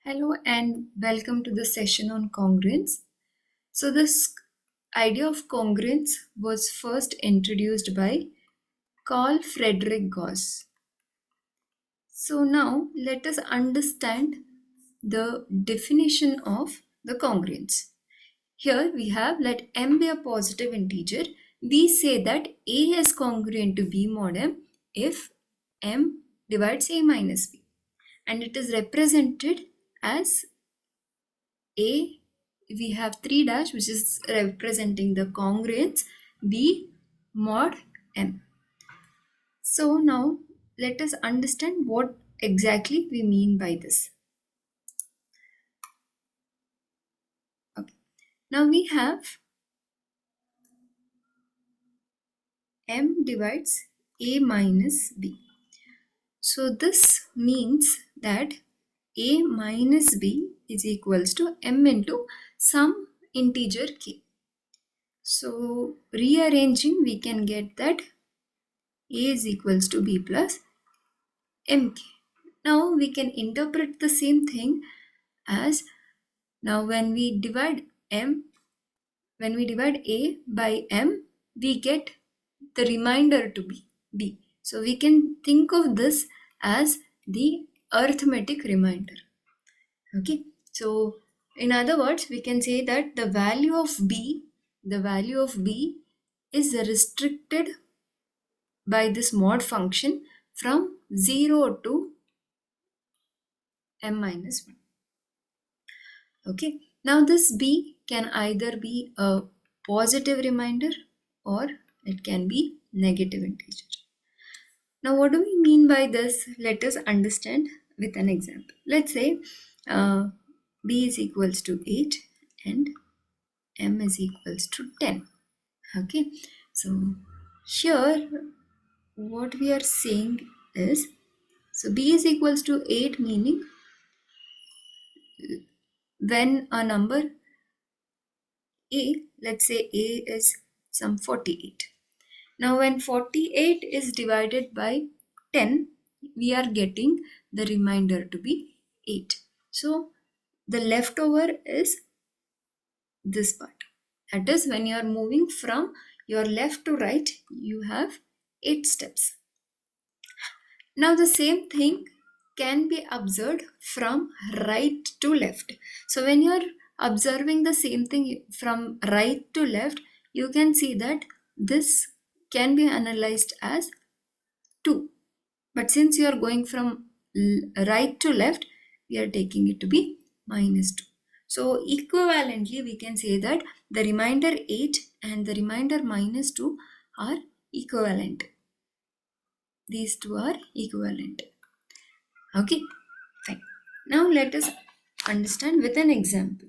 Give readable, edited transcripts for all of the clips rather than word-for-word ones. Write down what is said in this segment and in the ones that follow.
Hello and welcome to the session on congruence. So this idea of congruence was first introduced by Carl Friedrich Gauss. So now let us understand the definition of the congruence. Here we have, let m be a positive integer. We say that a is congruent to b mod m if m divides a minus b, and it is represented as A, we have 3 dash, which is representing the congruence B mod M. So now let us understand what exactly we mean by this. Okay. Now we have M divides A minus B. So this means that A minus B is equals to M into some integer K. So rearranging, we can get that A is equals to B plus mk. Now we can interpret the same thing as, now when we divide A by M, we get the remainder to be B. So we can think of this as the arithmetic remainder. Okay. So in other words, we can say that the value of B is restricted by this mod function from 0 to m minus 1. Okay, now this b can either be a positive remainder or it can be negative integer. Now what do we mean by this? Let us understand with an example. Let's say b is equals to 8 and m is equals to 10. Okay, so here what we are saying is, so b is equals to 8, meaning when a number a, let's say a is some 48. Now when 48 is divided by 10, we are getting the remainder to be 8. So the leftover is this part. That is, when you are moving from your left to right, you have 8 steps. Now the same thing can be observed from right to left. So when you are observing the same thing from right to left, you can see that this can be analyzed as 2. But since you are going from right to left, we are taking it to be minus 2. So equivalently, we can say that the remainder 8 and the remainder minus 2 are equivalent. These two are equivalent. Okay, fine. Now let us understand with an example.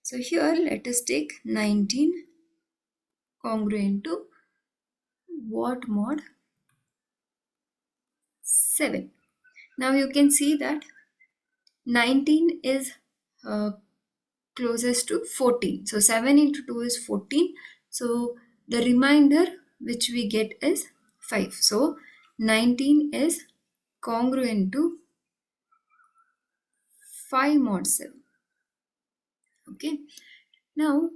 So here let us take 19 congruent to what mod 7. Now you can see that 19 is closest to 14. So 7 into 2 is 14. So the remainder which we get is 5. So 19 is congruent to 5 mod 7. Okay. Now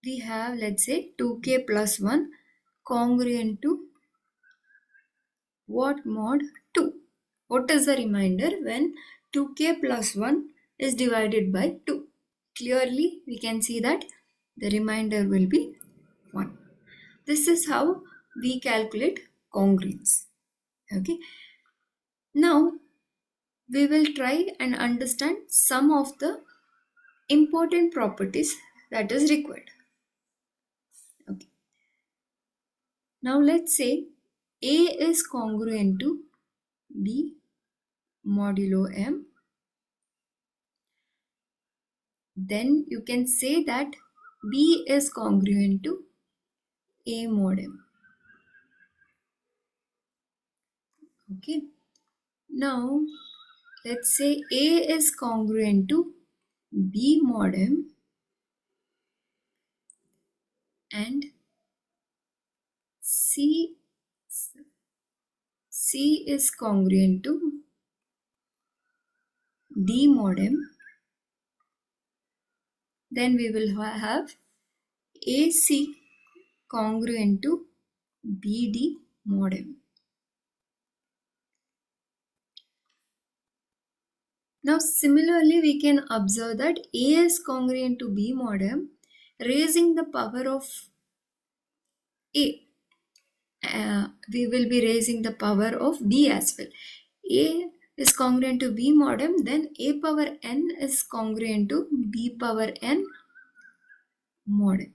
we have, let's say, 2k plus 1 congruent to what mod 2. What is the remainder when 2k plus 1 is divided by 2? Clearly, we can see that the remainder will be 1. This is how we calculate congruence. Okay. Now, we will try and understand some of the important properties that is required. Okay. Now, let's say A is congruent to B modulo M. Then you can say that B is congruent to A mod M. Okay. Now, let's say A is congruent to B mod M and C is congruent to D mod M, then we will have AC congruent to BD mod M. Now similarly we can observe that A is congruent to B mod M, raising the power of A. We will be raising the power of B as well. A is congruent to B mod M, then A power n is congruent to B power n mod M.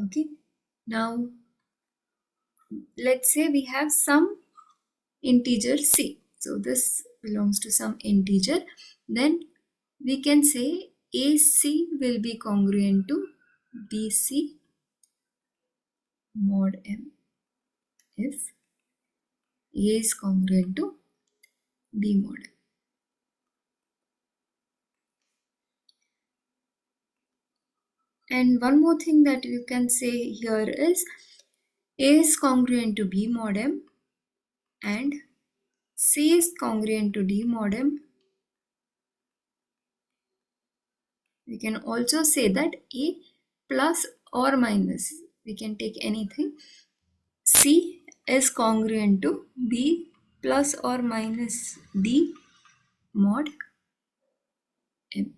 Okay. Now let's say we have some integer C. So this belongs to some integer. Then we can say AC will be congruent to BC mod M if A is congruent to B mod M. And one more thing that you can say here is A is congruent to B mod M and C is congruent to D mod M. We can also say that A plus or minus, we can take anything. C is congruent to B plus or minus D mod M.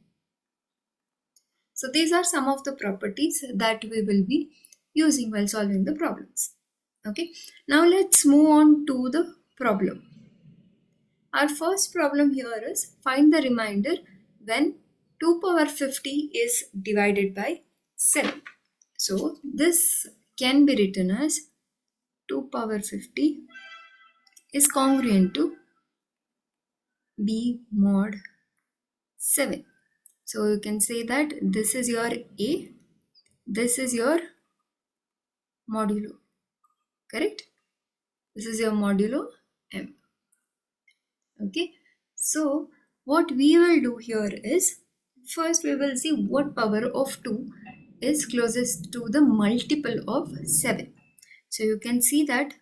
So these are some of the properties that we will be using while solving the problems. Okay, now let's move on to the problem. Our first problem here is find the remainder when 2 power 50 is divided by 7. So this can be written as 2 power 50 is congruent to B mod 7. So you can say that this is your A, this is your modulo, correct? This is your modulo M. Okay, so what we will do here is first we will see what power of 2 is closest to the multiple of 7. So you can see that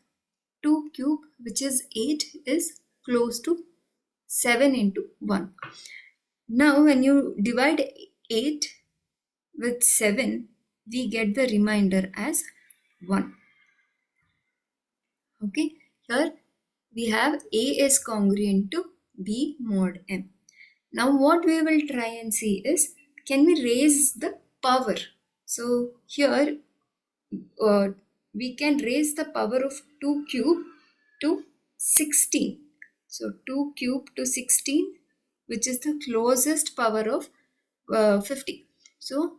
2 cube, which is 8, is close to 7 into 1. Now when you divide 8 with 7, we get the remainder as 1. Okay, here we have A is congruent to B mod M. Now what we will try and see is, can we raise the power? So here we can raise the power of 2 cube to 16. So 2 cube to 16, which is the closest power of 50. So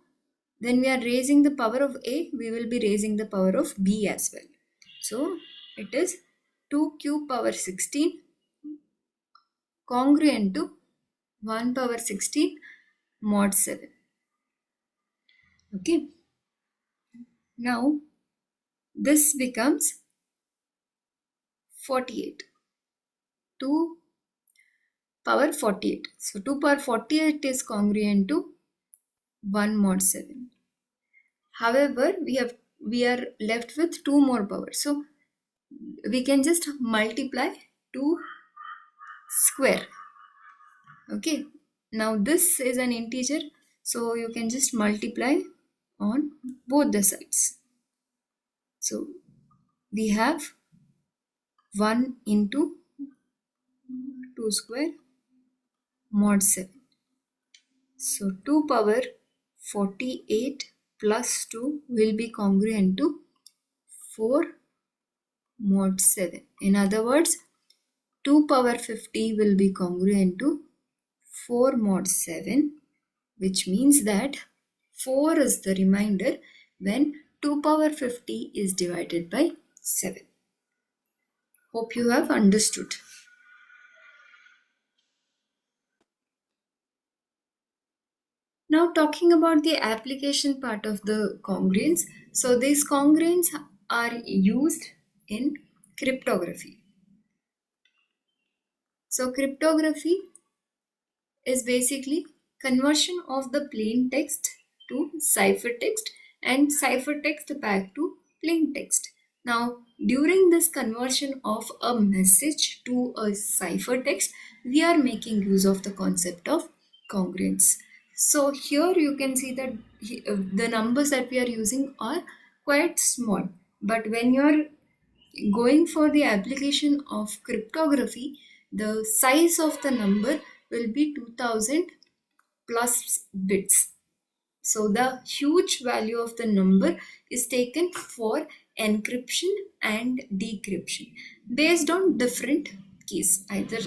when we are raising the power of A, we will be raising the power of B as well. So it is 2 cube power 16 congruent to 1 power 16 mod 7. Okay. Now this becomes 48. 2 power 48. So 2 power 48 is congruent to 1 mod 7. However, we are left with 2 more powers. So we can just multiply 2 square. Okay. Now this is an integer. So you can just multiply on both the sides. So we have 1 into 2 square mod 7. So 2 power 48 plus 2 will be congruent to 4 mod 7. In other words, 2 power 50 will be congruent to 4 mod 7, which means that 4 is the remainder when 2 power 50 is divided by 7. Hope you have understood. Now talking about the application part of the congruence. So these congruence are used in cryptography. So cryptography is basically conversion of the plain text to ciphertext and ciphertext back to plain text. Now, during this conversion of a message to a ciphertext, we are making use of the concept of congruence. So here you can see that the numbers that we are using are quite small. But when you're going for the application of cryptography, the size of the number will be 2000 plus bits. So the huge value of the number is taken for encryption and decryption based on different keys, either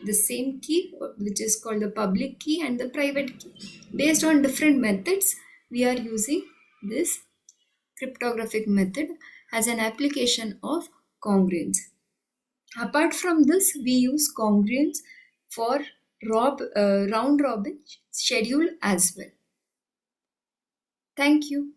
the same key, which is called the public key, and the private key. Based on different methods, we are using this cryptographic method as an application of congruence. Apart from this, we use congruence for round robin schedule as well. Thank you.